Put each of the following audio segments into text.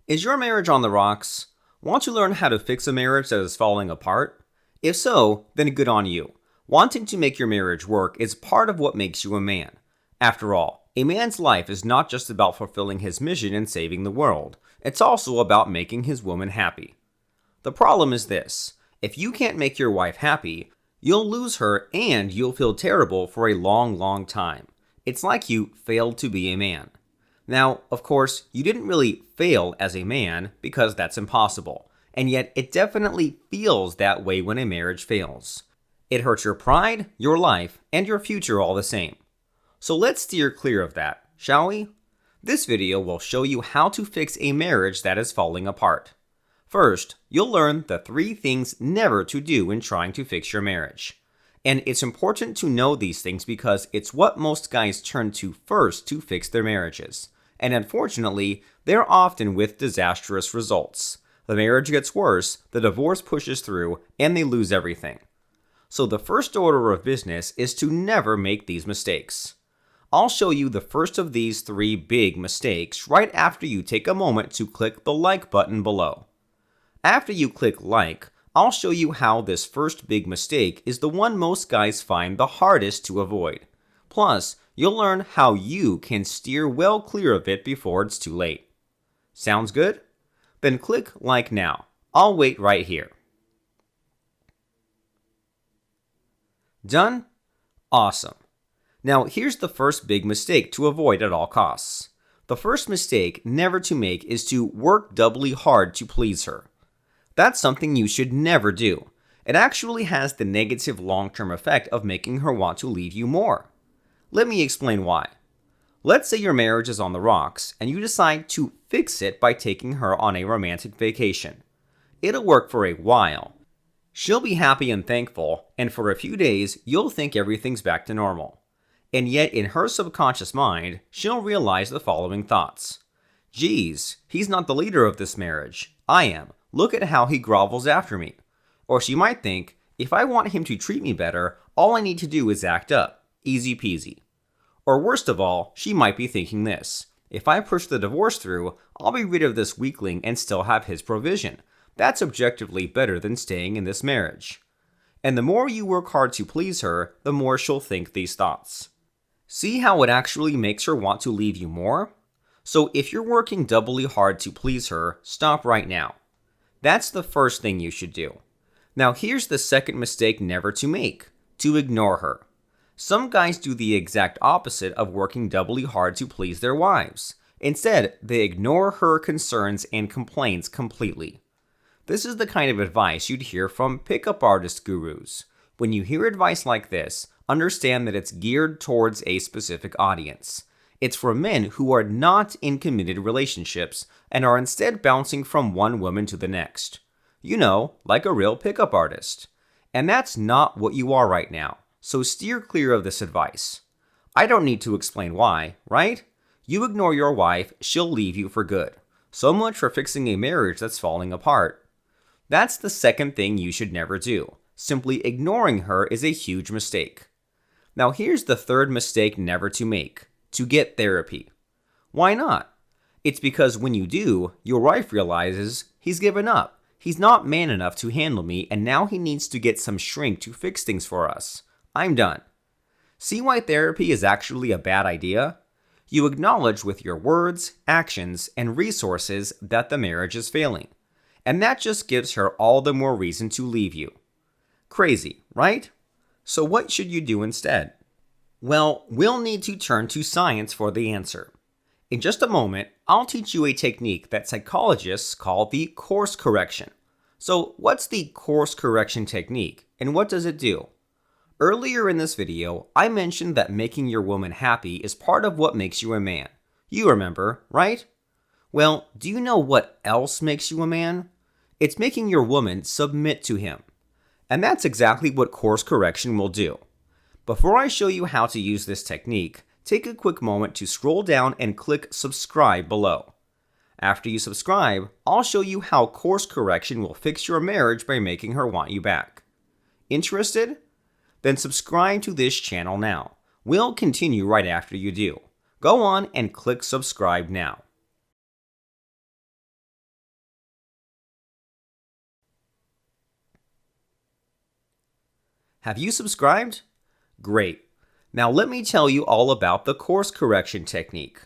Is your marriage on the rocks? Want to learn how to fix a marriage that is falling apart? If so, then good on you. Wanting to make your marriage work is part of what makes you a man. After all, a man's life is not just about fulfilling his mission and saving the world. It's also about making his woman happy. The problem is this: if you can't make your wife happy, you'll lose her and you'll feel terrible for a long, long time. It's like you failed to be a man. Now, of course, you didn't really fail as a man because that's impossible, and yet it definitely feels that way when a marriage fails. It hurts your pride, your life, and your future all the same. So let's steer clear of that, shall we? This video will show you how to fix a marriage that is falling apart. First, you'll learn the 3 things never to do when trying to fix your marriage. And it's important to know these things because it's what most guys turn to first to fix their marriages. And unfortunately, they're often with disastrous results. The marriage gets worse, the divorce pushes through, and they lose everything. So the first order of business is to never make these mistakes. I'll show you the first of these 3 big mistakes right after you take a moment to click the like button below. After you click like, I'll show you how this first big mistake is the one most guys find the hardest to avoid. Plus, you'll learn how you can steer well clear of it before it's too late. Sounds good? Then click like now. I'll wait right here. Done? Awesome. Now here's the first big mistake to avoid at all costs. The first mistake never to make is to work doubly hard to please her. That's something you should never do. It actually has the negative long-term effect of making her want to leave you more. Let me explain why. Let's say your marriage is on the rocks and you decide to fix it by taking her on a romantic vacation. It'll work for a while. She'll be happy and thankful, and for a few days, you'll think everything's back to normal. And yet, in her subconscious mind, she'll realize the following thoughts. Geez, he's not the leader of this marriage. I am. Look at how he grovels after me. Or she might think, if I want him to treat me better, all I need to do is act up. Easy peasy. Or worst of all, she might be thinking this. If I push the divorce through, I'll be rid of this weakling and still have his provision. That's objectively better than staying in this marriage. And the more you work hard to please her, the more she'll think these thoughts. See how it actually makes her want to leave you more? So if you're working doubly hard to please her, stop right now. That's the first thing you should do. Now here's the second mistake never to make: to ignore her. Some guys do the exact opposite of working doubly hard to please their wives. Instead, they ignore her concerns and complaints completely. This is the kind of advice you'd hear from pickup artist gurus. When you hear advice like this, understand that it's geared towards a specific audience. It's for men who are not in committed relationships and are instead bouncing from one woman to the next. You know, like a real pickup artist. And that's not what you are right now. So steer clear of this advice. I don't need to explain why, right? You ignore your wife, she'll leave you for good. So much for fixing a marriage that's falling apart. That's the second thing you should never do. Simply ignoring her is a huge mistake. Now here's the third mistake never to make: to get therapy. Why not? It's because when you do, your wife realizes he's given up. He's not man enough to handle me, and now he needs to get some shrink to fix things for us. I'm done. See why therapy is actually a bad idea? You acknowledge with your words, actions, and resources that the marriage is failing. And that just gives her all the more reason to leave you. Crazy, right? So what should you do instead? Well, we'll need to turn to science for the answer. In just a moment, I'll teach you a technique that psychologists call the course correction. So what's the course correction technique, and what does it do? Earlier in this video, I mentioned that making your woman happy is part of what makes you a man. You remember, right? Well, do you know what else makes you a man? It's making your woman submit to him. And that's exactly what course correction will do. Before I show you how to use this technique, take a quick moment to scroll down and click subscribe below. After you subscribe, I'll show you how course correction will fix your marriage by making her want you back. Interested? Then subscribe to this channel now. We'll continue right after you do. Go on and click subscribe now. Have you subscribed? Great. Now let me tell you all about the course correction technique.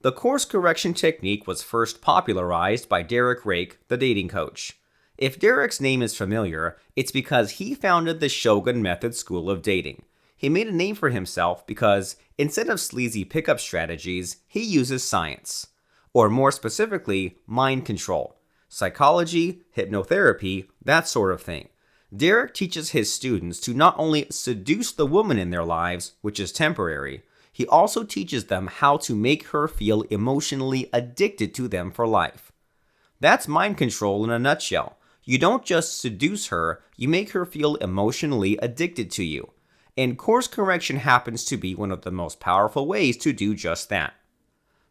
The course correction technique was first popularized by Derek Rake, the dating coach. If Derek's name is familiar, it's because he founded the Shogun Method School of Dating. He made a name for himself because, instead of sleazy pickup strategies, he uses science. Or more specifically, mind control. Psychology, hypnotherapy, that sort of thing. Derek teaches his students to not only seduce the woman in their lives, which is temporary, he also teaches them how to make her feel emotionally addicted to them for life. That's mind control in a nutshell. You don't just seduce her, you make her feel emotionally addicted to you. And course correction happens to be one of the most powerful ways to do just that.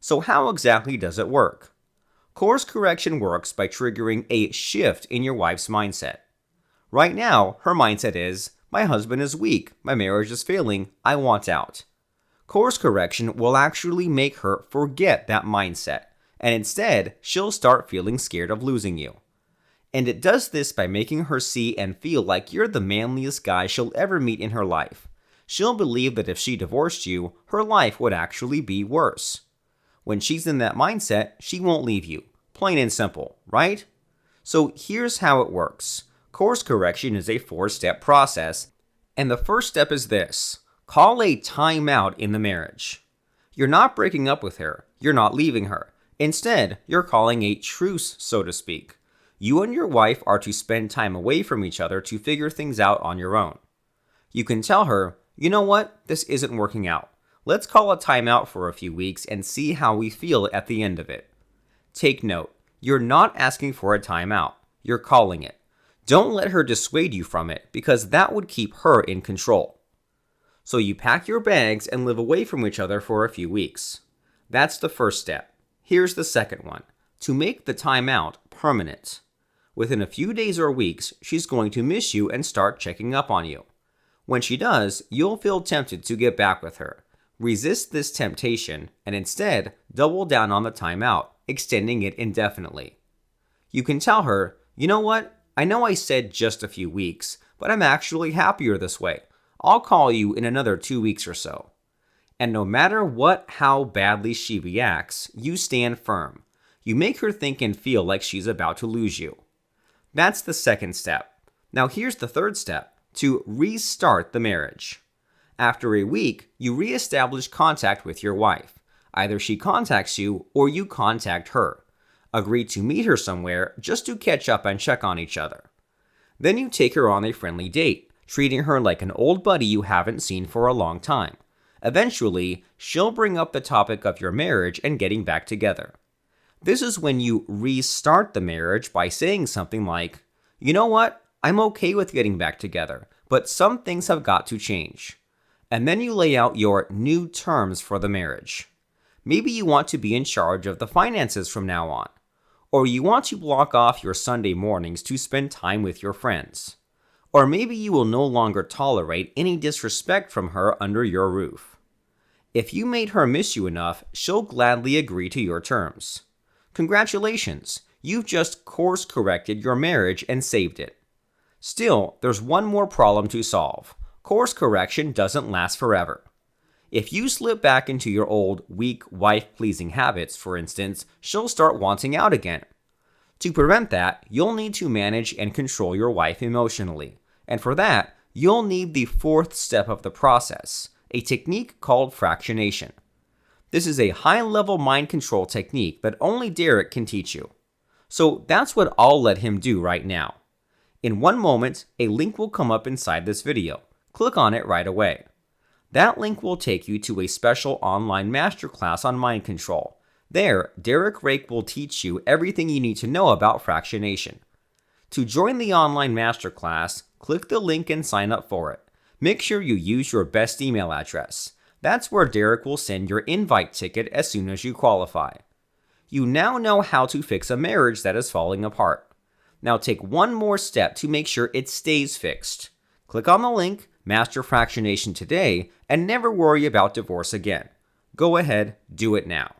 So how exactly does it work? Course correction works by triggering a shift in your wife's mindset. Right now, her mindset is, my husband is weak, my marriage is failing, I want out. Course correction will actually make her forget that mindset, and instead, she'll start feeling scared of losing you. And it does this by making her see and feel like you're the manliest guy she'll ever meet in her life. She'll believe that if she divorced you, her life would actually be worse. When she's in that mindset, she won't leave you. Plain and simple, right? So here's how it works. Course correction is a 4-step process, and the first step is this. Call a timeout in the marriage. You're not breaking up with her. You're not leaving her. Instead, you're calling a truce, so to speak. You and your wife are to spend time away from each other to figure things out on your own. You can tell her, you know what, this isn't working out. Let's call a timeout for a few weeks and see how we feel at the end of it. Take note, you're not asking for a timeout. You're calling it. Don't let her dissuade you from it because that would keep her in control. So you pack your bags and live away from each other for a few weeks. That's the first step. Here's the second one. To make the timeout permanent. Within a few days or weeks, she's going to miss you and start checking up on you. When she does, you'll feel tempted to get back with her. Resist this temptation and instead double down on the timeout, extending it indefinitely. You can tell her, you know what? I know I said just a few weeks, but I'm actually happier this way. I'll call you in another 2 weeks or so. And no matter how badly she reacts, you stand firm. You make her think and feel like she's about to lose you. That's the second step. Now here's the third step, to restart the marriage. After a week, you reestablish contact with your wife. Either she contacts you or you contact her. Agree to meet her somewhere just to catch up and check on each other. Then you take her on a friendly date, treating her like an old buddy you haven't seen for a long time. Eventually, she'll bring up the topic of your marriage and getting back together. This is when you restart the marriage by saying something like, you know what, I'm okay with getting back together, but some things have got to change. And then you lay out your new terms for the marriage. Maybe you want to be in charge of the finances from now on. Or you want to block off your Sunday mornings to spend time with your friends. Or maybe you will no longer tolerate any disrespect from her under your roof. If you made her miss you enough, she'll gladly agree to your terms. Congratulations, you've just course corrected your marriage and saved it. Still, there's one more problem to solve. Course correction doesn't last forever. If you slip back into your old, weak, wife-pleasing habits, for instance, she'll start wanting out again. To prevent that, you'll need to manage and control your wife emotionally. And for that, you'll need the fourth step of the process, a technique called fractionation. This is a high-level mind control technique that only Derek can teach you. So that's what I'll let him do right now. In one moment, a link will come up inside this video. Click on it right away. That link will take you to a special online masterclass on mind control. There, Derek Rake will teach you everything you need to know about fractionation. To join the online masterclass, click the link and sign up for it. Make sure you use your best email address. That's where Derek will send your invite ticket as soon as you qualify. You now know how to fix a marriage that is falling apart. Now take one more step to make sure it stays fixed. Click on the link, Master Fractionation today, and never worry about divorce again. Go ahead, do it now.